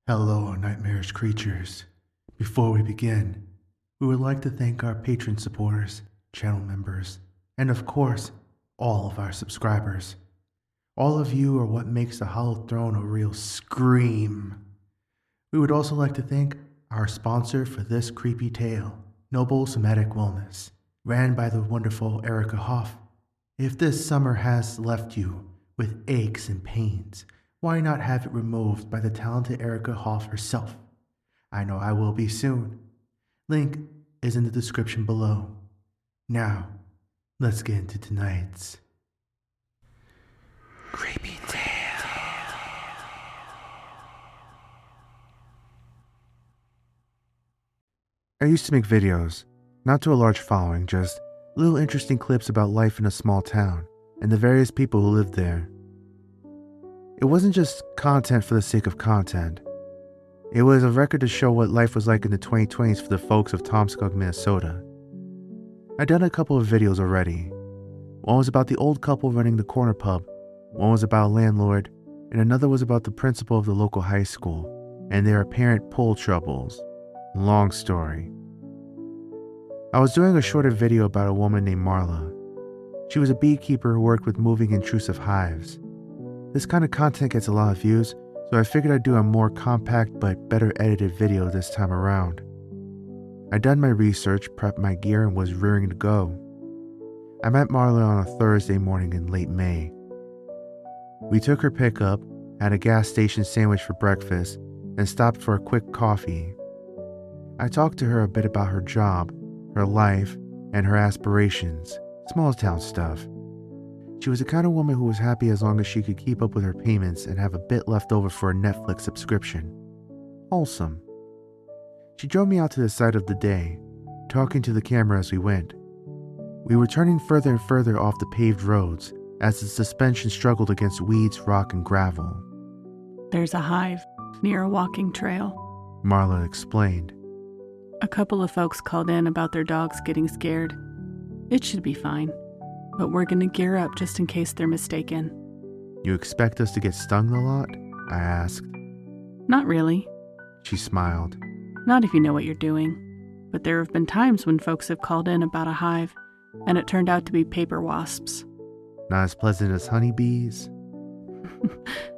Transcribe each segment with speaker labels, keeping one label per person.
Speaker 1: Hello, nightmarish creatures. Before we begin, we would like to thank our patron supporters, channel members, and of course, all of our subscribers. All of you are what makes the Hollow Throne a real scream. We would also like to thank our sponsor for this creepy tale, Noble Somatic Wellness, ran by the wonderful Erica Hoff. If this summer has left you with aches and pains, why not have it removed by the talented Erica Hoff herself? I know I will be soon. Link is in the description below. Now, let's get into tonight's creepy tale. I used to make videos, not to a large following, just little interesting clips about life in a small town and the various people who lived there. It wasn't just content for the sake of content. It was a record to show what life was like in the 2020s for the folks of Tomskog, Minnesota. I'd done a couple of videos already. One was about the old couple running the corner pub, one was about a landlord, and another was about the principal of the local high school and their apparent pool troubles. Long story. I was doing a shorter video about a woman named Marla. She was a beekeeper who worked with moving intrusive hives. This kind of content gets a lot of views, so I figured I'd do a more compact but better edited video this time around. I'd done my research, prepped my gear, and was rearing to go. I met Marla on a Thursday morning in late May. We took her pickup, had a gas station sandwich for breakfast, and stopped for a quick coffee. I talked to her a bit about her job, her life, and her aspirations, small town stuff. She was the kind of woman who was happy as long as she could keep up with her payments and have a bit left over for a Netflix subscription. Wholesome. She drove me out to the side of the day, talking to the camera as we went. We were turning further and further off the paved roads as the suspension struggled against weeds, rock, and gravel.
Speaker 2: There's a hive near a walking trail,
Speaker 1: Marla explained.
Speaker 2: A couple of folks called in about their dogs getting scared. It should be fine, but we're going to gear up just in case they're mistaken.
Speaker 1: You expect us to get stung a lot? I asked.
Speaker 2: Not really.
Speaker 1: She smiled.
Speaker 2: Not if you know what you're doing. But there have been times when folks have called in about a hive, and it turned out to be paper wasps.
Speaker 1: Not as pleasant as honeybees?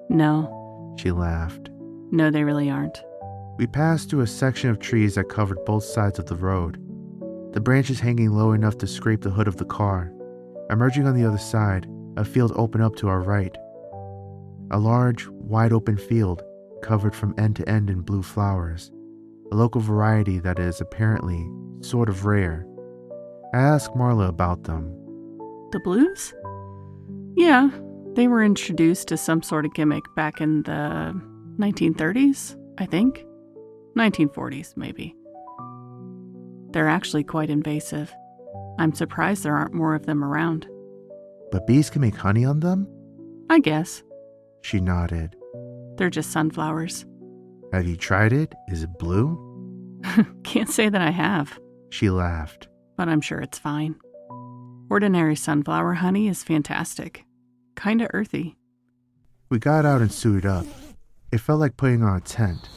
Speaker 2: No.
Speaker 1: She laughed.
Speaker 2: No, they really aren't.
Speaker 1: We passed through a section of trees that covered both sides of the road, the branches hanging low enough to scrape the hood of the car. Emerging on the other side, a field opened up to our right. A large, wide-open field covered from end to end in blue flowers, a local variety that is apparently sort of rare. I asked Marla about them.
Speaker 2: The blues? Yeah, they were introduced as some sort of gimmick back in the 1930s, I think. 1940s, maybe. They're actually quite invasive. I'm surprised there aren't more of them around.
Speaker 1: But bees can make honey on them?
Speaker 2: I guess.
Speaker 1: She nodded.
Speaker 2: They're just sunflowers.
Speaker 1: Have you tried it? Is it blue?
Speaker 2: Can't say that I have.
Speaker 1: She laughed.
Speaker 2: But I'm sure it's fine. Ordinary sunflower honey is fantastic. Kinda earthy.
Speaker 1: We got out and suited up. It felt like putting on a tent.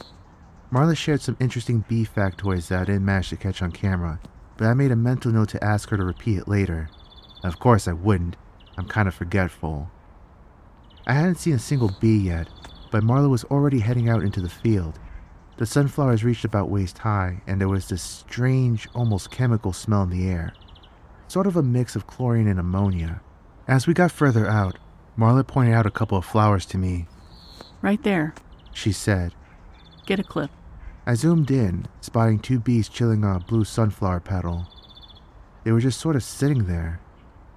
Speaker 1: Marla shared some interesting bee factoids that I didn't manage to catch on camera, but I made a mental note to ask her to repeat it later. Of course I wouldn't. I'm kind of forgetful. I hadn't seen a single bee yet, but Marla was already heading out into the field. The sunflowers reached about waist high, and there was this strange, almost chemical smell in the air. Sort of a mix of chlorine and ammonia. As we got further out, Marla pointed out a couple of flowers to me.
Speaker 2: Right there.
Speaker 1: She said.
Speaker 2: Get a clip.
Speaker 1: I zoomed in, spotting two bees chilling on a blue sunflower petal. They were just sort of sitting there.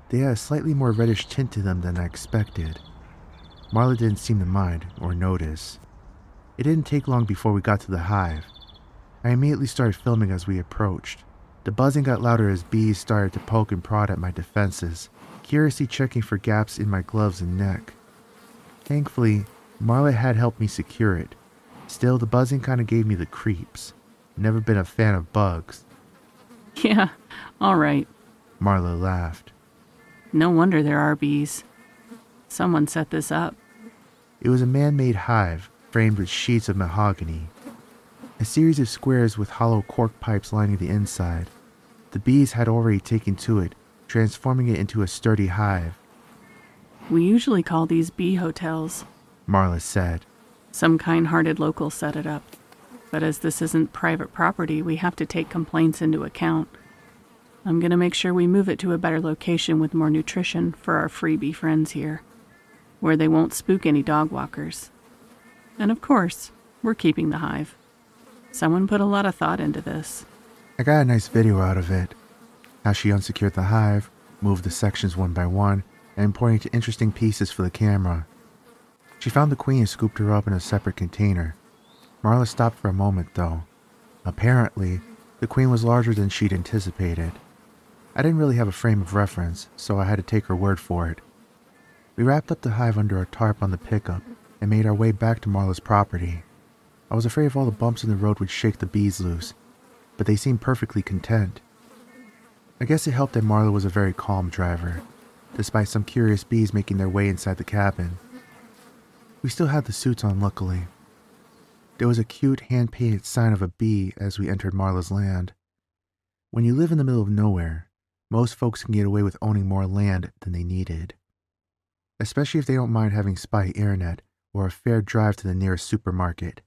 Speaker 1: They had a slightly more reddish tint to them than I expected. Marla didn't seem to mind or notice. It didn't take long before we got to the hive. I immediately started filming as we approached. The buzzing got louder as bees started to poke and prod at my defenses, curiously checking for gaps in my gloves and neck. Thankfully, Marla had helped me secure it. Still, the buzzing kind of gave me the creeps. Never been a fan of bugs.
Speaker 2: Yeah, all right.
Speaker 1: Marla laughed.
Speaker 2: No wonder there are bees. Someone set this up.
Speaker 1: It was a man-made hive, framed with sheets of mahogany. A series of squares with hollow cork pipes lining the inside. The bees had already taken to it, transforming it into a sturdy hive.
Speaker 2: We usually call these bee hotels,
Speaker 1: Marla said.
Speaker 2: Some kind-hearted local set it up. But as this isn't private property, we have to take complaints into account. I'm going to make sure we move it to a better location with more nutrition for our freebie friends here, where they won't spook any dog walkers. And of course, we're keeping the hive. Someone put a lot of thought into this.
Speaker 1: I got a nice video out of it. How she unsecured the hive, moved the sections one by one, and pointing to interesting pieces for the camera. She found the queen and scooped her up in a separate container. Marla stopped for a moment, though. Apparently, the queen was larger than she'd anticipated. I didn't really have a frame of reference, so I had to take her word for it. We wrapped up the hive under a tarp on the pickup and made our way back to Marla's property. I was afraid of all the bumps in the road would shake the bees loose, but they seemed perfectly content. I guess it helped that Marla was a very calm driver, despite some curious bees making their way inside the cabin. We still had the suits on, luckily. There was a cute hand-painted sign of a bee as we entered Marla's land. When you live in the middle of nowhere, most folks can get away with owning more land than they needed. Especially if they don't mind having spotty internet or a fair drive to the nearest supermarket.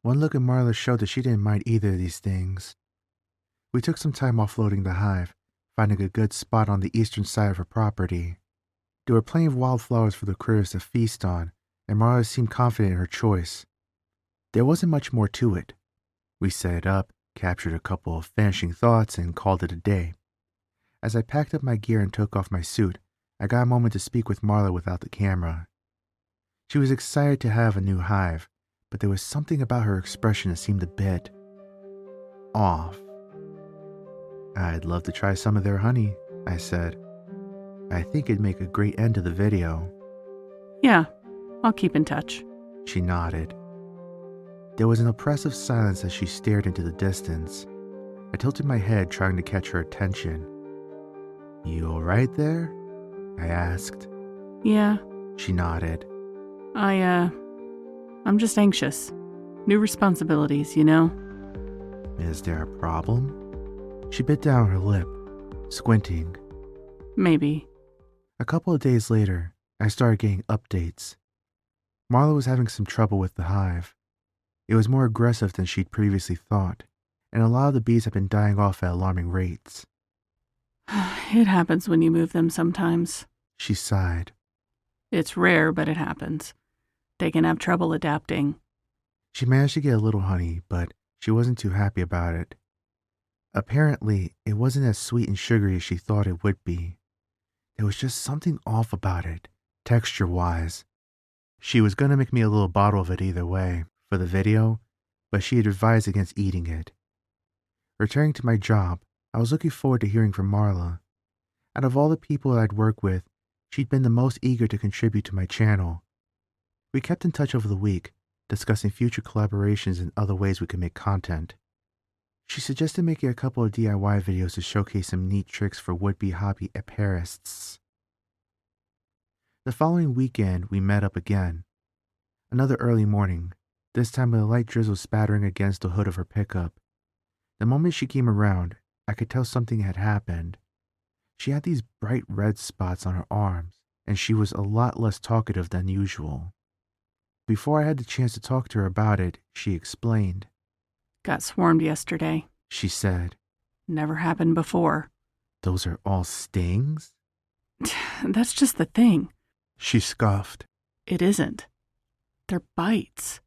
Speaker 1: One look at Marla showed that she didn't mind either of these things. We took some time offloading the hive, finding a good spot on the eastern side of her property. There were plenty of wildflowers for the critters to feast on, and Marla seemed confident in her choice. There wasn't much more to it. We set it up, captured a couple of finishing thoughts, and called it a day. As I packed up my gear and took off my suit, I got a moment to speak with Marla without the camera. She was excited to have a new hive, but there was something about her expression that seemed a bit off. I'd love to try some of their honey, I said. I think it'd make a great end to the video.
Speaker 2: Yeah, I'll keep in touch.
Speaker 1: She nodded. There was an oppressive silence as she stared into the distance. I tilted my head, trying to catch her attention. You all right there? I asked.
Speaker 2: Yeah.
Speaker 1: She nodded.
Speaker 2: I'm just anxious. New responsibilities, you know?
Speaker 1: Is there a problem? She bit down her lip, squinting.
Speaker 2: Maybe.
Speaker 1: A couple of days later, I started getting updates. Marla was having some trouble with the hive. It was more aggressive than she'd previously thought, and a lot of the bees had been dying off at alarming rates.
Speaker 2: It happens when you move them sometimes.
Speaker 1: She sighed.
Speaker 2: It's rare, but it happens. They can have trouble adapting.
Speaker 1: She managed to get a little honey, but she wasn't too happy about it. Apparently, it wasn't as sweet and sugary as she thought it would be. There was just something off about it, texture-wise. She was going to make me a little bottle of it either way, for the video, but she had advised against eating it. Returning to my job, I was looking forward to hearing from Marla. Out of all the people I'd worked with, she'd been the most eager to contribute to my channel. We kept in touch over the week, discussing future collaborations and other ways we could make content. She suggested making a couple of DIY videos to showcase some neat tricks for would-be hobby aperists. The following weekend, we met up again. Another early morning, this time with a light drizzle spattering against the hood of her pickup. The moment she came around, I could tell something had happened. She had these bright red spots on her arms, and she was a lot less talkative than usual. Before I had the chance to talk to her about it, she explained.
Speaker 2: Got swarmed yesterday,
Speaker 1: she said.
Speaker 2: Never happened before.
Speaker 1: Those are all stings?
Speaker 2: That's just the thing.
Speaker 1: She scoffed.
Speaker 2: It isn't. They're bites.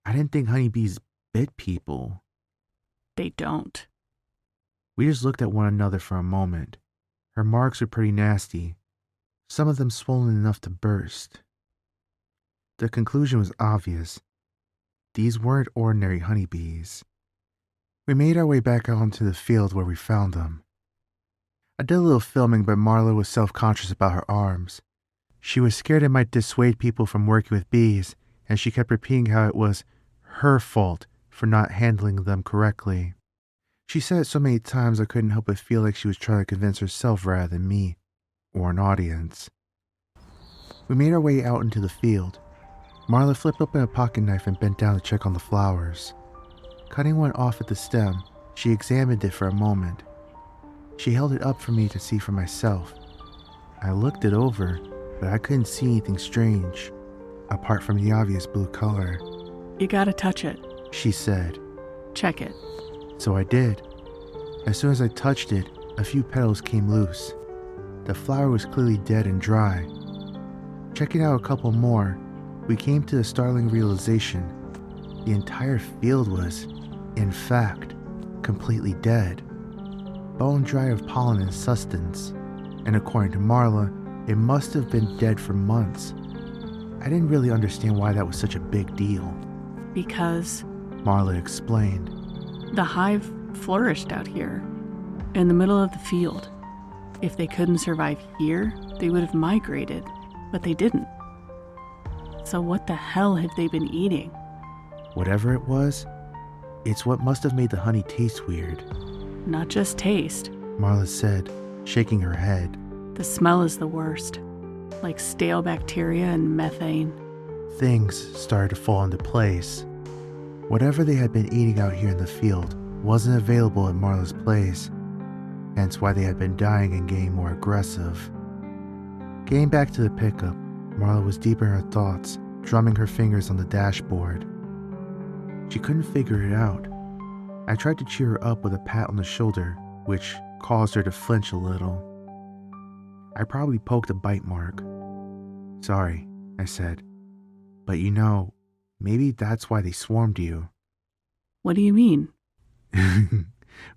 Speaker 1: I didn't think honeybees bit people.
Speaker 2: They don't.
Speaker 1: We just looked at one another for a moment. Her marks were pretty nasty, some of them swollen enough to burst. The conclusion was obvious. These weren't ordinary honeybees. We made our way back out onto the field where we found them. I did a little filming, but Marla was self-conscious about her arms. She was scared it might dissuade people from working with bees, and she kept repeating how it was her fault for not handling them correctly. She said it so many times I couldn't help but feel like she was trying to convince herself rather than me, or an audience. We made our way out into the field. Marla flipped open a pocket knife and bent down to check on the flowers. Cutting one off at the stem, she examined it for a moment. She held it up for me to see for myself. I looked it over, but I couldn't see anything strange, apart from the obvious blue color.
Speaker 2: You gotta touch it.
Speaker 1: She said.
Speaker 2: Check it.
Speaker 1: So I did. As soon as I touched it, a few petals came loose. The flower was clearly dead and dry. Checking out a couple more, we came to the startling realization. The entire field was, in fact, completely dead. Bone dry of pollen and sustenance, and according to Marla, it must have been dead for months. I didn't really understand why that was such a big deal.
Speaker 2: Because
Speaker 1: Marla explained.
Speaker 2: the hive flourished out here, in the middle of the field. If they couldn't survive here, they would have migrated, but they didn't. So what the hell have they been eating?
Speaker 1: Whatever it was, it's what must have made the honey taste weird,
Speaker 2: Not just taste.
Speaker 1: Marla said, shaking her head.
Speaker 2: The smell is the worst, like stale bacteria and methane.
Speaker 1: Things started to fall into place. Whatever they had been eating out here in the field wasn't available at Marla's place, hence why they had been dying and getting more aggressive. Getting back to the pickup, Marla was deep in her thoughts, drumming her fingers on the dashboard. She couldn't figure it out. I tried to cheer her up with a pat on the shoulder, which caused her to flinch a little. I probably poked a bite mark. Sorry, I said. But maybe that's why they swarmed you.
Speaker 2: What do you mean?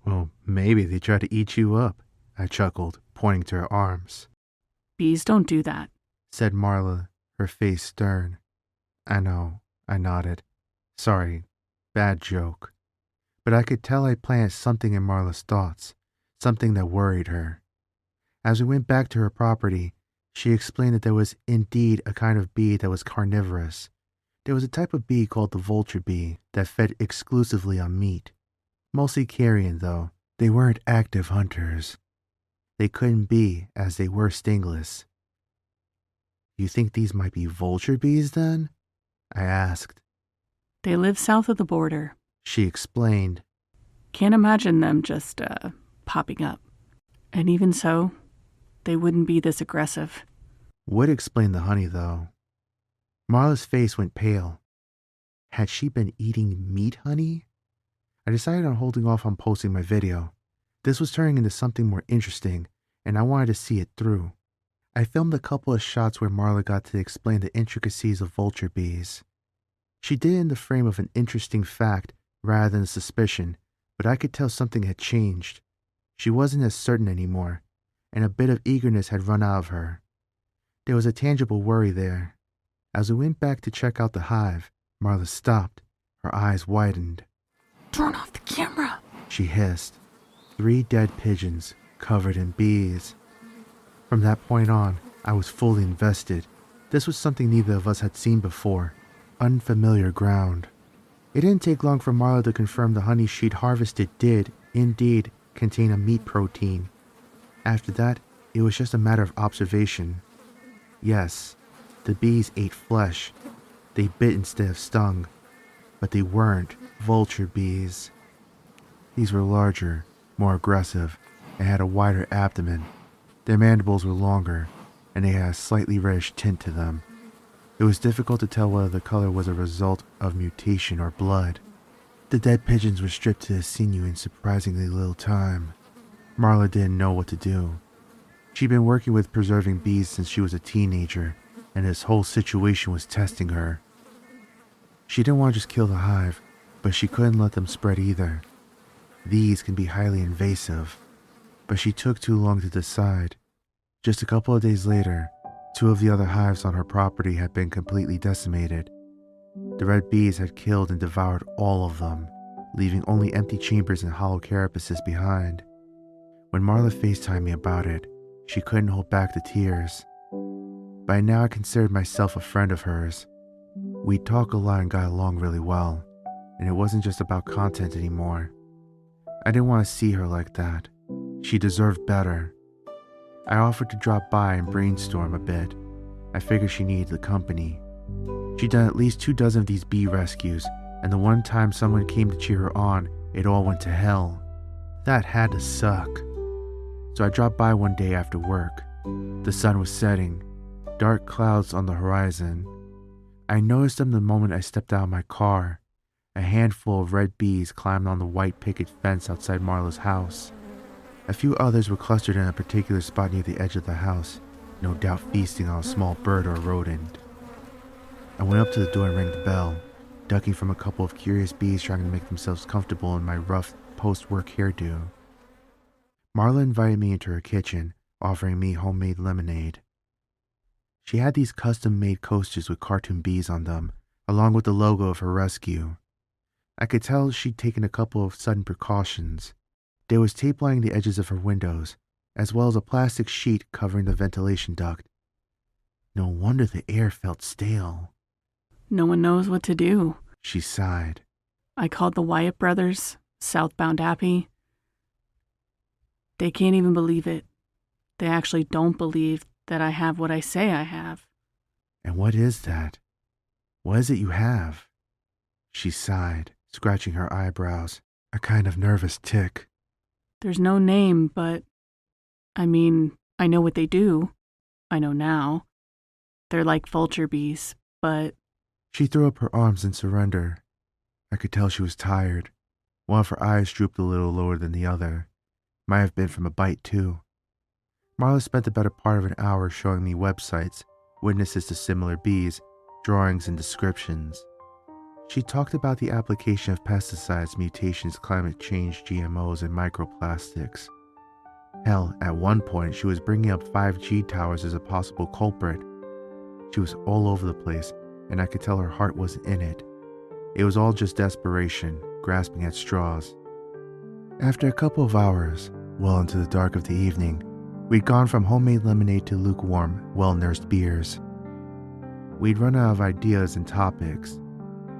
Speaker 1: Well, maybe they tried to eat you up, I chuckled, pointing to her arms.
Speaker 2: Bees don't do that.
Speaker 1: Said Marla, her face stern. I know, I nodded. Sorry, bad joke. But I could tell I planted something in Marla's thoughts, something that worried her. As we went back to her property, she explained that there was indeed a kind of bee that was carnivorous. There was a type of bee called the vulture bee that fed exclusively on meat. Mostly carrion, though. They weren't active hunters. They couldn't be, as they were stingless. You think these might be vulture bees, then? I asked.
Speaker 2: They live south of the border.
Speaker 1: She explained.
Speaker 2: Can't imagine them just, popping up. And even so, they wouldn't be this aggressive.
Speaker 1: Would explain the honey, though. Marla's face went pale. Had she been eating meat honey? I decided on holding off on posting my video. This was turning into something more interesting, and I wanted to see it through. I filmed a couple of shots where Marla got to explain the intricacies of vulture bees. She did it in the frame of an interesting fact rather than a suspicion, but I could tell something had changed. She wasn't as certain anymore, and a bit of eagerness had run out of her. There was a tangible worry there. As we went back to check out the hive, Marla stopped. Her eyes widened.
Speaker 2: Turn off the camera,
Speaker 1: She hissed. 3 dead pigeons covered in bees. From that point on, I was fully invested. This was something neither of us had seen before. Unfamiliar ground. It didn't take long for Marla to confirm the honey she'd harvested did, indeed, contain a meat protein. After that, it was just a matter of observation. Yes, the bees ate flesh. They bit instead of stung. But they weren't vulture bees. These were larger, more aggressive, and had a wider abdomen. Their mandibles were longer, and they had a slightly reddish tint to them. It was difficult to tell whether the color was a result of mutation or blood. The dead pigeons were stripped to the sinew in surprisingly little time. Marla didn't know what to do. She'd been working with preserving bees since she was a teenager, and this whole situation was testing her. She didn't want to just kill the hive, but she couldn't let them spread either. These can be highly invasive, but she took too long to decide. Just a couple of days later, 2 of the other hives on her property had been completely decimated. The red bees had killed and devoured all of them, leaving only empty chambers and hollow carapaces behind. When Marla FaceTimed me about it, she couldn't hold back the tears. By now I considered myself a friend of hers. We'd talk a lot and got along really well, and it wasn't just about content anymore. I didn't want to see her like that. She deserved better. I offered to drop by and brainstorm a bit. I figured she needed the company. She'd done at least 24 of these bee rescues, and the one time someone came to cheer her on, it all went to hell. That had to suck. So I dropped by one day after work. The sun was setting, dark clouds on the horizon. I noticed them the moment I stepped out of my car. A handful of red bees climbed on the white picket fence outside Marla's house. A few others were clustered in a particular spot near the edge of the house, no doubt feasting on a small bird or rodent. I went up to the door and rang the bell, ducking from a couple of curious bees trying to make themselves comfortable in my rough post-work hairdo. Marla invited me into her kitchen, offering me homemade lemonade. She had these custom-made coasters with cartoon bees on them, along with the logo of her rescue. I could tell she'd taken a couple of sudden precautions. There was tape lining the edges of her windows, as well as a plastic sheet covering the ventilation duct. No wonder the air felt stale.
Speaker 2: No one knows what to do.
Speaker 1: She sighed.
Speaker 2: I called the Wyatt brothers, Southbound Appy. They can't even believe it. They actually don't believe that I have what I say I have.
Speaker 1: And what is that? What is it you have? She sighed, scratching her eyebrows, a kind of nervous tick.
Speaker 2: There's no name, but I know what they do. I know now. They're like vulture bees, but...
Speaker 1: She threw up her arms in surrender. I could tell she was tired. One of her eyes drooped a little lower than the other. Might have been from a bite, too. Marla spent the better part of an hour showing me websites, witnesses to similar bees, drawings, and descriptions. She talked about the application of pesticides, mutations, climate change, GMOs, and microplastics. Hell, at one point she was bringing up 5G towers as a possible culprit. She was all over the place, and I could tell her heart wasn't in it. It was all just desperation, grasping at straws. After a couple of hours, well into the dark of the evening, we'd gone from homemade lemonade to lukewarm, well-nursed beers. We'd run out of ideas and topics.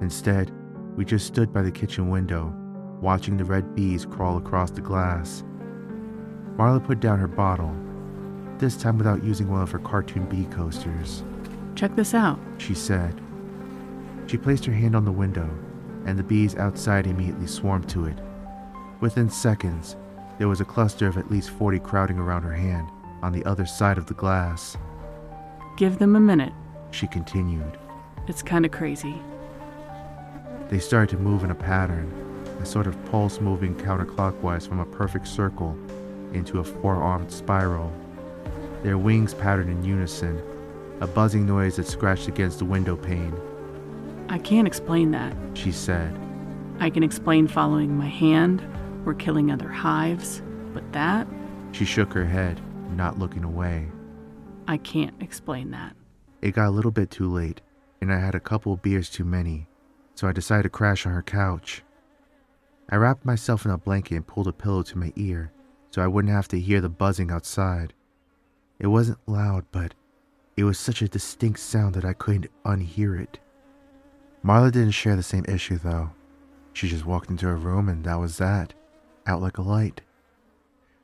Speaker 1: Instead, we just stood by the kitchen window, watching the red bees crawl across the glass. Marla put down her bottle, this time without using one of her cartoon bee coasters.
Speaker 2: Check this out,
Speaker 1: she said. She placed her hand on the window, and the bees outside immediately swarmed to it. Within seconds, there was a cluster of at least 40 crowding around her hand on the other side of the glass.
Speaker 2: Give them a minute,
Speaker 1: she continued.
Speaker 2: It's kind of crazy.
Speaker 1: They started to move in a pattern, a sort of pulse moving counterclockwise from a perfect circle into a four-armed spiral. Their wings patterned in unison, a buzzing noise that scratched against the window pane.
Speaker 2: I can't explain that,
Speaker 1: she said.
Speaker 2: I can explain following my hand or killing other hives, but that?
Speaker 1: She shook her head, not looking away.
Speaker 2: I can't explain that.
Speaker 1: It got a little bit too late, and I had a couple of beers too many, so I decided to crash on her couch. I wrapped myself in a blanket and pulled a pillow to my ear so I wouldn't have to hear the buzzing outside. It wasn't loud, but it was such a distinct sound that I couldn't unhear it. Marla didn't share the same issue, though. She just walked into her room and that was that, out like a light.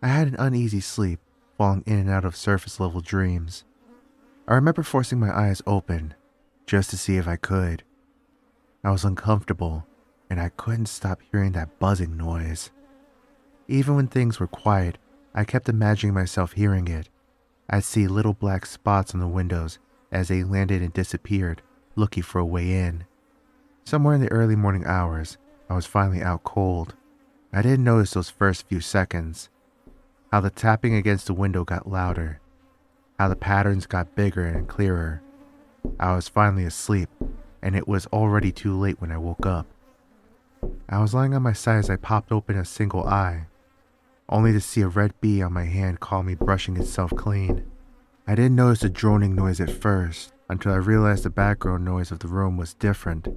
Speaker 1: I had an uneasy sleep, falling in and out of surface-level dreams. I remember forcing my eyes open, just to see if I could. I was uncomfortable, and I couldn't stop hearing that buzzing noise. Even when things were quiet, I kept imagining myself hearing it. I'd see little black spots on the windows as they landed and disappeared, looking for a way in. Somewhere in the early morning hours, I was finally out cold. I didn't notice those first few seconds. How the tapping against the window got louder. How the patterns got bigger and clearer. I was finally asleep, and it was already too late when I woke up. I was lying on my side as I popped open a single eye, only to see a red bee on my hand calmly brushing itself clean. I didn't notice the droning noise at first, until I realized the background noise of the room was different.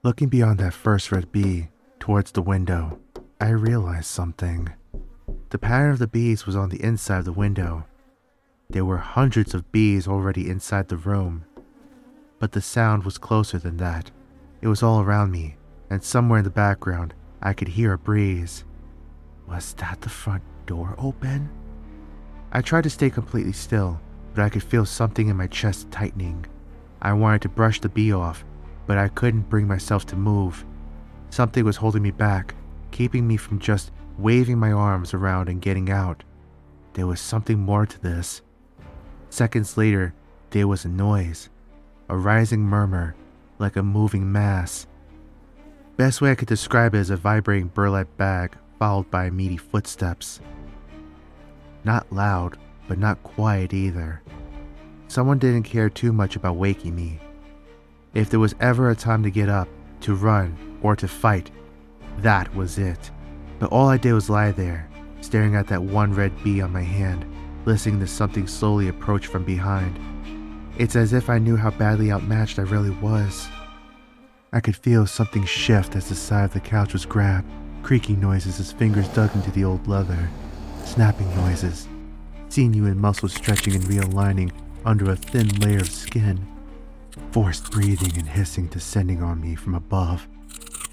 Speaker 1: Looking beyond that first red bee, towards the window, I realized something. The pattern of the bees was on the inside of the window. There were hundreds of bees already inside the room. But the sound was closer than that. It was all around me, and somewhere in the background, I could hear a breeze. Was that the front door open? I tried to stay completely still, but I could feel something in my chest tightening. I wanted to brush the bee off, but I couldn't bring myself to move. Something was holding me back, keeping me from just waving my arms around and getting out. There was something more to this. Seconds later, there was a noise, a rising murmur, like a moving mass. Best way I could describe it is a vibrating burlap bag followed by meaty footsteps. Not loud, but not quiet either. Someone didn't care too much about waking me. If there was ever a time to get up, to run, or to fight, that was it. But all I did was lie there, staring at that one red bee on my hand, listening to something slowly approach from behind. It's as if I knew how badly outmatched I really was. I could feel something shift as the side of the couch was grabbed, creaking noises as fingers dug into the old leather, snapping noises, sinew and muscle stretching and realigning under a thin layer of skin, forced breathing and hissing descending on me from above,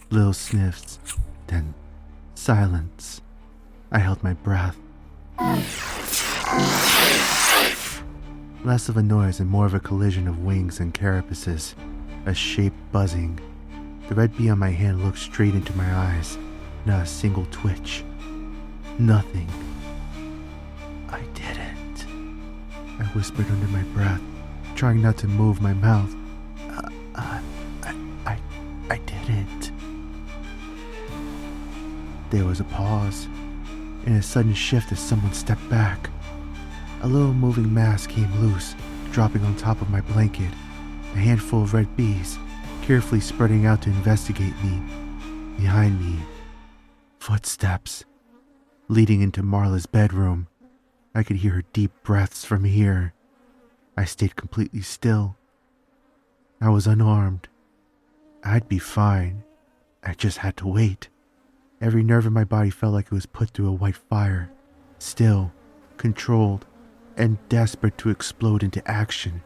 Speaker 1: little sniffs, then silence. I held my breath. Less of a noise and more of a collision of wings and carapaces, a shape buzzing. The red bee on my hand looked straight into my eyes, not a single twitch. Nothing. I didn't. I whispered under my breath, trying not to move my mouth. I didn't. There was a pause, and a sudden shift as someone stepped back. A little moving mass came loose, dropping on top of my blanket, a handful of red bees, carefully spreading out to investigate me. Behind me, footsteps, leading into Marla's bedroom. I could hear her deep breaths from here. I stayed completely still. I was unarmed. I'd be fine. I just had to wait. Every nerve in my body felt like it was put through a white fire, still, controlled, and desperate to explode into action.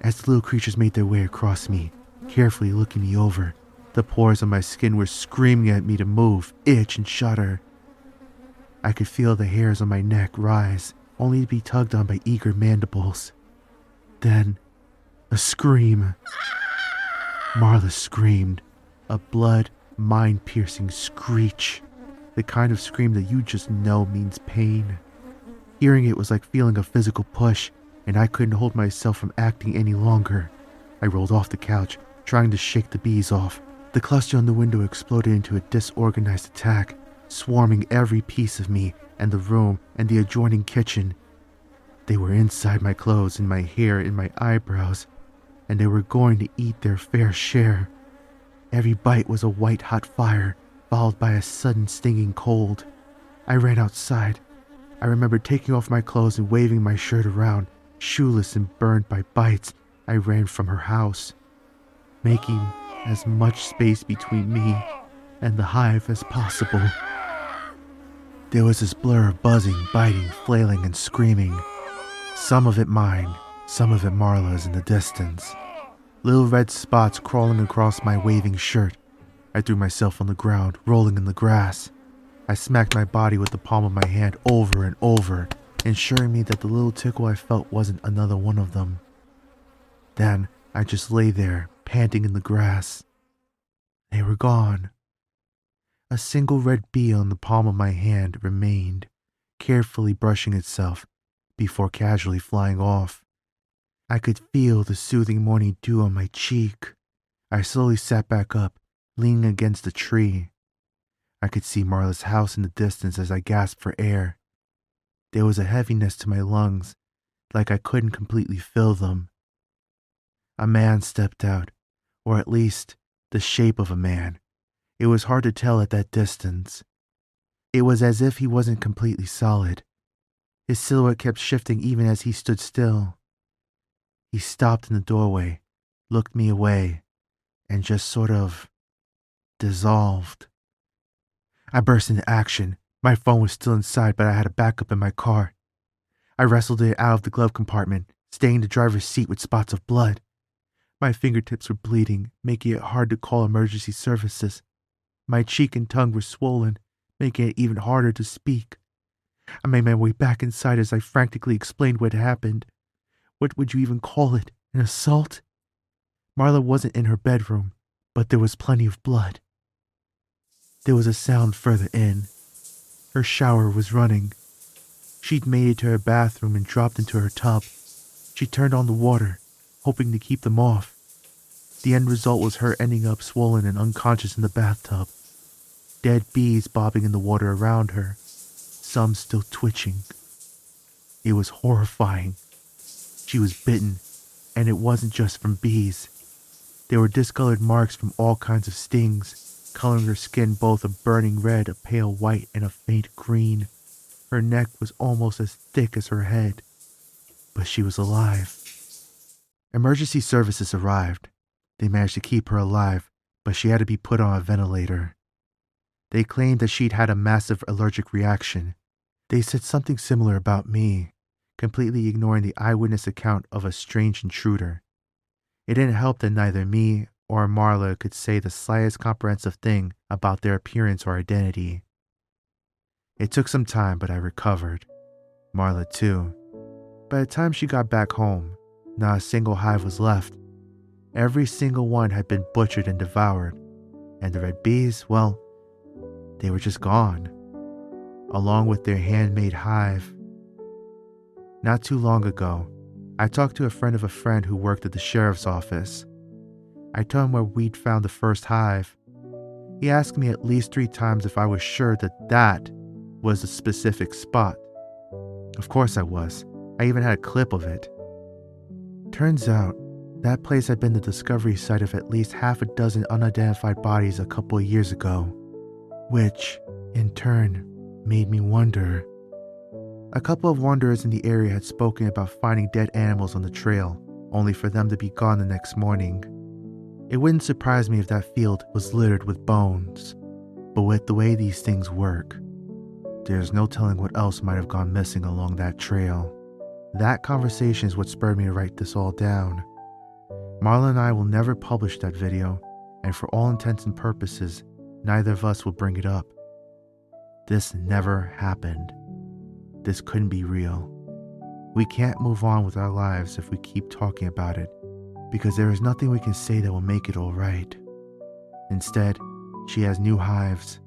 Speaker 1: As the little creatures made their way across me, carefully looking me over, the pores on my skin were screaming at me to move, itch, and shudder. I could feel the hairs on my neck rise, only to be tugged on by eager mandibles. Then, a scream. Marla screamed, a blood, mind-piercing screech, the kind of scream that you just know means pain. Hearing it was like feeling a physical push, and I couldn't hold myself from acting any longer. I rolled off the couch, trying to shake the bees off. The cluster on the window exploded into a disorganized attack, swarming every piece of me and the room and the adjoining kitchen. They were inside my clothes, in my hair, in my eyebrows, and they were going to eat their fair share. Every bite was a white-hot fire, followed by a sudden stinging cold. I ran outside. I remember taking off my clothes and waving my shirt around, shoeless and burned by bites. I ran from her house, making as much space between me and the hive as possible. There was this blur of buzzing, biting, flailing, and screaming. Some of it mine, some of it Marla's in the distance. Little red spots crawling across my waving shirt. I threw myself on the ground, rolling in the grass. I smacked my body with the palm of my hand over and over, ensuring me that the little tickle I felt wasn't another one of them. Then I just lay there, panting in the grass. They were gone. A single red bee on the palm of my hand remained, carefully brushing itself before casually flying off. I could feel the soothing morning dew on my cheek. I slowly sat back up, leaning against a tree. I could see Marla's house in the distance as I gasped for air. There was a heaviness to my lungs, like I couldn't completely fill them. A man stepped out, or at least the shape of a man. It was hard to tell at that distance. It was as if he wasn't completely solid. His silhouette kept shifting even as he stood still. He stopped in the doorway, looked me away, and just sort of dissolved. I burst into action. My phone was still inside, but I had a backup in my car. I wrestled it out of the glove compartment, staying in the driver's seat with spots of blood. My fingertips were bleeding, making it hard to call emergency services. My cheek and tongue were swollen, making it even harder to speak. I made my way back inside as I frantically explained what had happened. What would you even call it? An assault? Marla wasn't in her bedroom, but there was plenty of blood. There was a sound further in. Her shower was running. She'd made it to her bathroom and dropped into her tub. She turned on the water, hoping to keep them off. The end result was her ending up swollen and unconscious in the bathtub. Dead bees bobbing in the water around her, some still twitching. It was horrifying. She was bitten, and it wasn't just from bees. There were discolored marks from all kinds of stings, coloring her skin both a burning red, a pale white, and a faint green. Her neck was almost as thick as her head, but she was alive. Emergency services arrived. They managed to keep her alive, but she had to be put on a ventilator. They claimed that she'd had a massive allergic reaction. They said something similar about me, completely ignoring the eyewitness account of a strange intruder. It didn't help that neither me or Marla could say the slightest comprehensive thing about their appearance or identity. It took some time, but I recovered. Marla too. By the time she got back home, not a single hive was left. Every single one had been butchered and devoured, and the red bees, well, they were just gone, along with their handmade hive. Not too long ago, I talked to a friend of a friend who worked at the sheriff's office. I told him where we'd found the first hive. He asked me at least 3 times if I was sure that was a specific spot. Of course I was. I even had a clip of it. Turns out, that place had been the discovery site of at least half a dozen unidentified bodies a couple of years ago, which, in turn, made me wonder. A couple of wanderers in the area had spoken about finding dead animals on the trail, only for them to be gone the next morning. It wouldn't surprise me if that field was littered with bones, but with the way these things work, there's no telling what else might have gone missing along that trail. That conversation is what spurred me to write this all down. Marla and I will never publish that video, and for all intents and purposes, neither of us will bring it up. This never happened. This couldn't be real. We can't move on with our lives if we keep talking about it, because there is nothing we can say that will make it all right. Instead, she has new hives.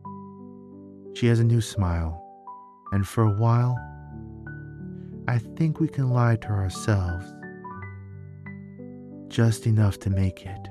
Speaker 1: She has a new smile, and for a while, I think we can lie to ourselves. Just enough to make it